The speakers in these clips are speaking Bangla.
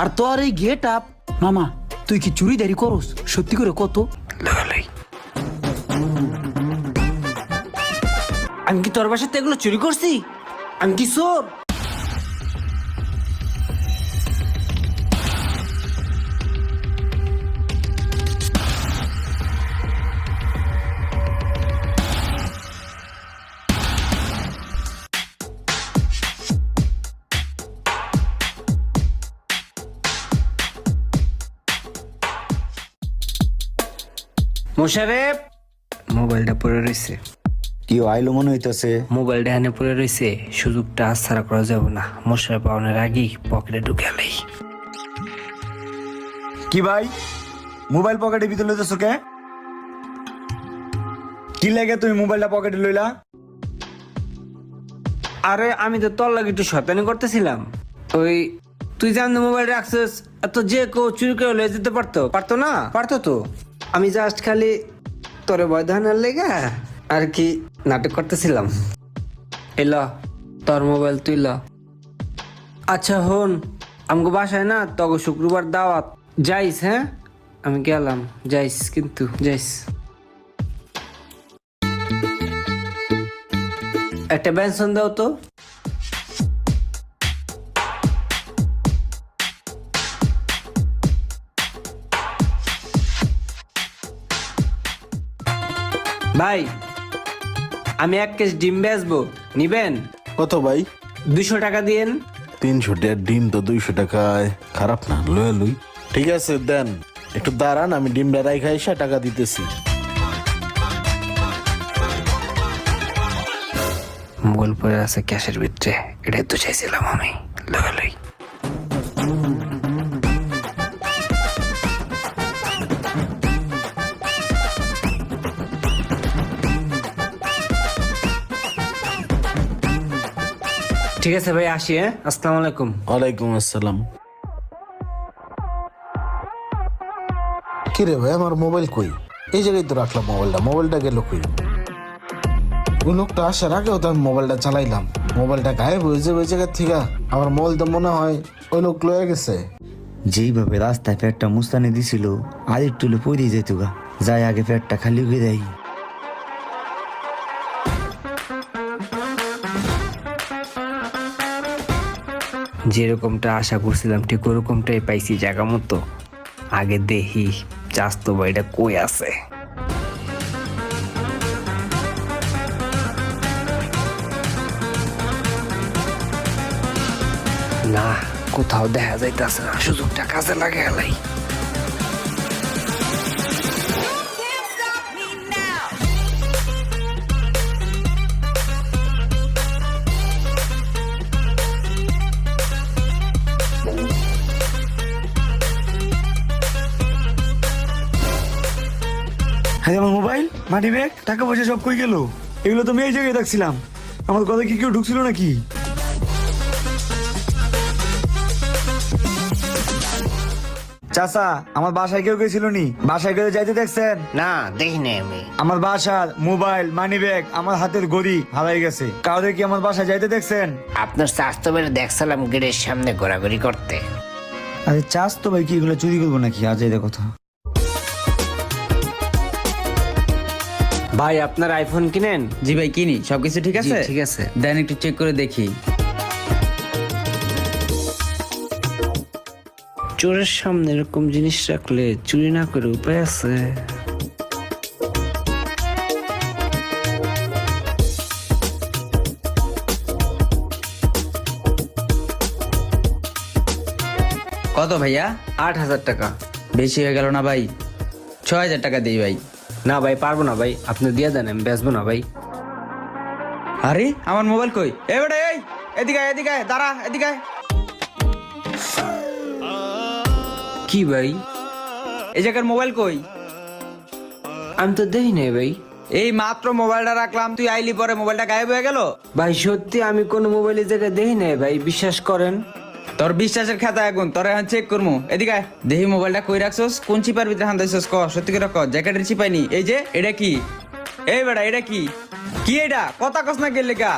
আর তোর এই গেট আপ, মামা তুই কি চুরিদারি করস? সত্যি করে কত? আমি কি তোর বাসাতে এগুলো চুরি করছি? আমি কি চোর? মোশারেফ, মোবাইলটা পড়ে রয়েছে। কি আইলো মনে হইতাছে? মোবাইলটা এনে পড়ে রয়েছে, সুযোগটা আচ্ছাড়া করা যাবে না। মোশারেফ পাওয়ানোর আগেই পকেটে ঢুকে লাই। কি ভাই, মোবাইল পকেটে ভিতরে লইতেছো কে? কি লাগে তুমি মোবাইলটা পকেটে লইলা? আরে আমি তো তোর লাগে একটু শয়তানি করতেছিলাম। ওই তুই জানতে মোবাইল রাখছিস, এত যে কেউ চুরি করে লয়ে যেতে পারতো? পারতো না? পারতো তো। আমি জাস্ট খালি তোরে ভয় দেখানোর লেগে আর কি নাটক করতেছিলাম। এল তোর মোবাইল তুই ল। আচ্ছা হন, আমগো বাসায় না তবে শুক্রবার দাওয়াত, যাইস? হ্যাঁ আমি গেলাম, যাইস কিন্তু যাইস। একটা বেনসন দাও তো। ভাই আমি 1 কেজি ডিম বেচবো, নিবেন? কত ভাই? 200 টাকা দিয়েন। 300 টাকার ডিম তো 200 টাকায় খারাপ না, লয়ে লুই। ঠিক আছে দেন, একটু দাঁড়ান, আমি ডিম বেড়াই খাই টাকা দিতেছি। মোবাইল পরে আছে ক্যাশের ভিতরে, এটাই তো চাইছিলাম আমি। লয়ে লই। ঠিক আছে ভাই, আসি। হ্যাঁ, আসসালামু আলাইকুম। ওয়ালাইকুম আসসালাম। কিরে ভাই, আমার মোবাইল কই? এই জায়গায় তো রাখলাম মোবাইলটা, মোবাইলটা গেল কই? ওই লোকটা আসার আগেও তো আমি মোবাইলটা চালাইলাম, মোবাইলটা গায়েব হয়েছে ওই জায়গার থেকে। আমার মোবাইল তো মনে হয় ওই লোক লয়ে গেছে। যেইভাবে রাস্তায় পেটটা মুস্তানি দিছিল, আর একটু পড়ে যেত গা। যাই আগে পেটটা খালি হয়ে দেয়। যেরকমটা আশা করছিলাম ঠিক ওরকমটাই পাইছি জায়গা মতো। আগে দেখি চাস্তো ভাইটা কই আছে। না, কোথাও দেখা যাইতেছে না, সুযোগটা কাজে লাগে এলাই। হ্যাঁ, আমার মোবাইল, মানি ব্যাগ, টাকা পয়সা সব কই গেল? এগুলো তো আমি এই জায়গায় দেখছিলাম। আমার কথা কি কেউ ঢুকছিল নাকি? চাচা, আমার বাসায় কেউ গেছিল নি? বাসায় কেউ যাইতে দেখছেন? না, দেখিনি আমি। আমার বাসার মোবাইল, মানি ব্যাগ, আমার হাতের ঘড়ি হারাই গেছে। কাউকে কি আমার বাসায় যাইতে দেখছেন? আপনার চাস্তো ভাইটা দেখছিলাম গেটের সামনে ঘোরাঘুরি করতে। আরে চাচ তো ভাই কি এগুলো চুরি করবো নাকি? আজ এই কথা। ভাই আপনার আইফোন কিনেন? জি ভাই কিনি, সবকিছু ঠিক আছে? ঠিক আছে। দেন একটু চেক করে দেখি। চোরের সামনে এরকম জিনিস রাখলে চুরি না করে উপায় আছে? কত ভাইয়া? 8,000 টাকা। বেশি হয়ে গেল না ভাই? 6,000 টাকা দিই ভাই। না ভাই, পারবো না ভাই, আপনি দিয়ে দেন, আমি বেচবো না ভাই। আরে আমার মোবাইল কই? এই বেটা, এই এদিকে আয়, এদিকে আয়, দাঁড়া, এদিকে আয়। কি ভাই? এই জায়গার মোবাইল কই? আমি তো দেখি নাই ভাই। এই মাত্র মোবাইলটা রাখলাম, তুই আইলি পরে মোবাইলটা গায়েব হয়ে গেল। ভাই সত্যি আমি কোনো মোবাইলের জায়গায় দেখি নাই ভাই, বিশ্বাস করেন। তোর বিশ্বাসের খাতা এখন তোর এখন চেক করবো। এদিকে আয়, দেখি মোবাইলটা কই রাখছস, কোন চিপার ভিতরে হান্দাইছস? ক সত্যি করে ক, জ্যাকেটের চিপাইনি? এই যে এটা কি? এই বেটা এটা কি? কি এটা? কথা কস না গেলে গা?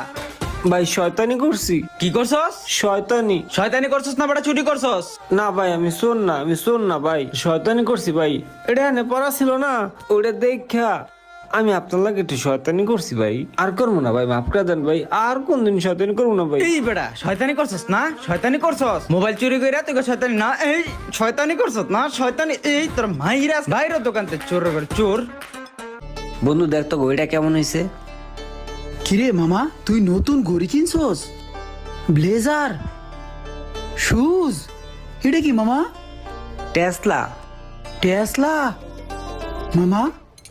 ভাই শয়তানি করছি। কি করছস? শয়তানি। শয়তানি করছস না বেটা চুরি করছস? না ভাই আমি শোন না ভাই, শয়তানি করছি ভাই। এটা এনে পড়া ছিল না, ওটা দেখা আমি আপনার লাগে একটু শয়তানি করছি ভাই। আর করবো না ভাই, মাফ করে দেন ভাই, আর কোনদিন শয়তানি করবো না ভাই। এই বেটা শয়তানি করছস না? শয়তানি করছস? মোবাইল চুরি কইরা তুই শয়তানি না? এই শয়তানি করছস না? শয়তানি এই তোর মাইরা বাইরে দোকান থেকে চোর করে চোর। বন্ধু দেখ তো ঘড়িটা কেমন হয়েছে। কিরে মামা, তুই নতুন ঘড়ি কিনছস? ব্লেজার, শুজ, এটা কি মামা? টেসলা। টেসলা? মামা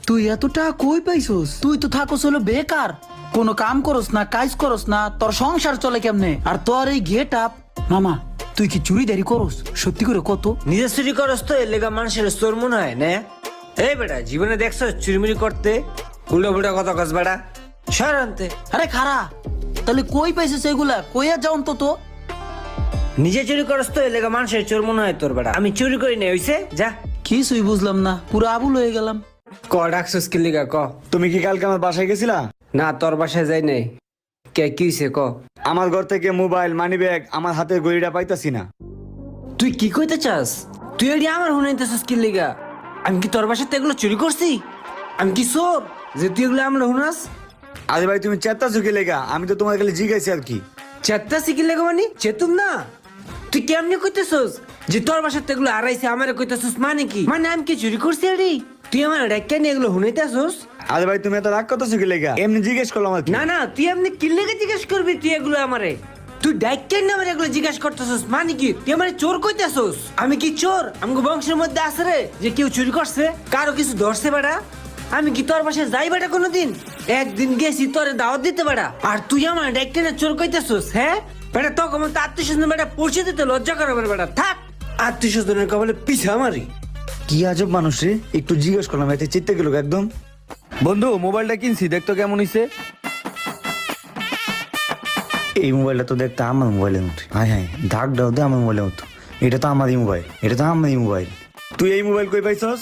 তুই এতটা কই পাইছস? তুই তো থাকস হলো বেকার, কোনো কাম করস না, কাজ করস না, তোর সংসার চলে কেমনে? আর তোর এই গেট আপ। মামা তুই কি চুরিদারি করস? সত্যি করে কত? নিজে চুরি করস তো এর লেগা মানুষের চোর মনে হয় না? এই বেটা জীবনে দেখছো চুরিমুরি করতে? উল্টো পুল্টা কথা কস বেটা, সর আনতে। আরে খারা, তাহলে কই পাইছিস এগুলা? কইয়া যাও অন্তত। নিজে চুরি করস তো এর লেগা মানুষের চোর মনে হয় তোর বেটা। আমি চুরি করি না, হইছে যা। কিছুই বুঝলাম না, পুরো আবুল হয়ে গেলাম। ক ডাকছস কি লিগা ক? তুমি কি কালকে আমার বাসায় গেছিলা? না তোর বাসায় যাই নাই। কে কি হইছে ক? আমার ঘর থেকে মোবাইল, মানি ব্যাগ, আমার হাতের ঘড়িটা পাইতাছি না। তুই কি কইতে চাস? তুই এডি আমার হুনাইতেছস কি লিগা? আমি কি তোর বাসাতে এগুলো চুরি করছি? আমি কি চোর যে তুই এগুলো আমরা হুনাস? আরে ভাই তুমি চেত্তাছো কি লেগা? আমি তো তোমার খালি জিজ্ঞাসি আর কি। চেত্তা শিখি লেগা মানে চেতুম না। তুই কেমনি কইতেছস যে তোর বাসাতে এগুলো হারাইছে? আমারে কইতেছস মানে কি? মানে আমি কি চুরি করছি এডি? তুই আমার ডাক্কা নিয়ে এগুলো হুনাইতেছস? আরে ভাই তুমি এত রাগ করতেছো কি লেগা? এমনি জিজ্ঞেস করলাম আর কি। না না, তুই এমনি কি লেগে জিজ্ঞেস করবি তুই এগুলো আমারে? তুই ডাক্কা নিয়ে আমার এগুলো জিজ্ঞেস করতেছস মানে কি? তুই আমারে চোর কইতেছস? আমি কি চোর? আমগো বংশের মধ্যে আছে রে যে কেউ চুরি করছে, কারো কিছু ধরছে বেটা? আমি কি তোর বাসায় যাই বেটা কোনোদিন? একদিন গেছি তোরে দাওয়াত দিতে বেটা, আর তুই আমার ডাক্কা নিয়ে চোর কইতেছস? হ্যাঁ বেটা, তো কমন আত্মীয় স্বজন বেটা পৌঁছে দিতে লজ্জা করে বেটা। থাক, আত্মীয় স্বজনের কবলে পিছা মারি। কি আজব মানুষ রে, একটু জিজ্ঞেস করলাম এতে চিত্তে গেল একদম। বন্ধু মোবাইলটা কিনছি, দেখতো কেমন হইছে। এই মোবাইলটা তো দেখতে আমার মোবাইলের মতো। হ্যাঁ হ্যাঁ, দাগ দাও দে আমার মোবাইলের মতো। এটা তো আমারই মোবাইল, এটা তো আমারই মোবাইল। তুই এই মোবাইল কই পাইছস?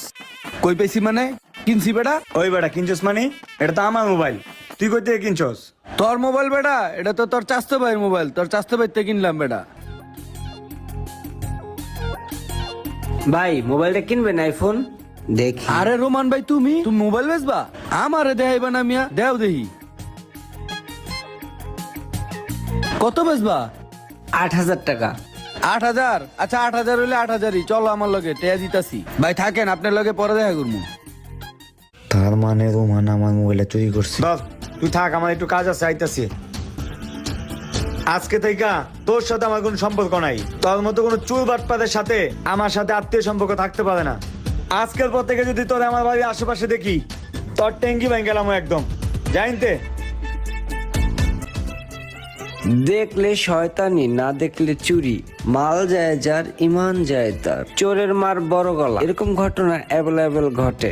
কই পাইছি মানে? কিনছি বেটা। ওই বেটা কিনছস মানে? এটা তো আমার মোবাইল, তুই কই থেকে কিনছস? তোর মোবাইল বেটা? এটা তো তোর চাস্তো ভাইয়ের মোবাইল, তোর চাস্তো ভাই থেকে কিনলাম বেটা। ভাই মোবাইলটা কিনবেন আইফোন? দেখি। আরে রোমান ভাই, তুমি মোবাইল বেচবা? আমারে দেখাইবা না মিয়া? দেও দেখি কত বেচবা? 8,000 টাকা। 8,000? আচ্ছা 8,000 হইলে 8,000ই চলো আমার লগে, টেয়া দিতাছি। ভাই থাকেন, আপনার লগে পরে দেখা করবো। তার মানে রোমান আমার মোবাইলটা চুরি করছে। বল তুই থাক, আমার একটু কাজ আছে, আইতাছি। আজকে থেকে তোর সাথে আমার কোনো সম্পর্ক নাই। তোর মতো কোনো চুল বাটপাদের সাথে আমার সাথে আত্মীয় সম্পর্ক থাকতে পারে না। আজকের পর থেকে যদি তোর আমার বাড়ির আশেপাশে দেখি, তোর ট্যাঙ্কি ভেঙে গেলাম একদম, জানতে। দেখলে শয়তানি, না দেখলে চুরি। মাল যায় যার, ইমান যায় তার। চোরের মার বড় গলা, এরকম ঘটনা অ্যাভেলেবেল ঘটে।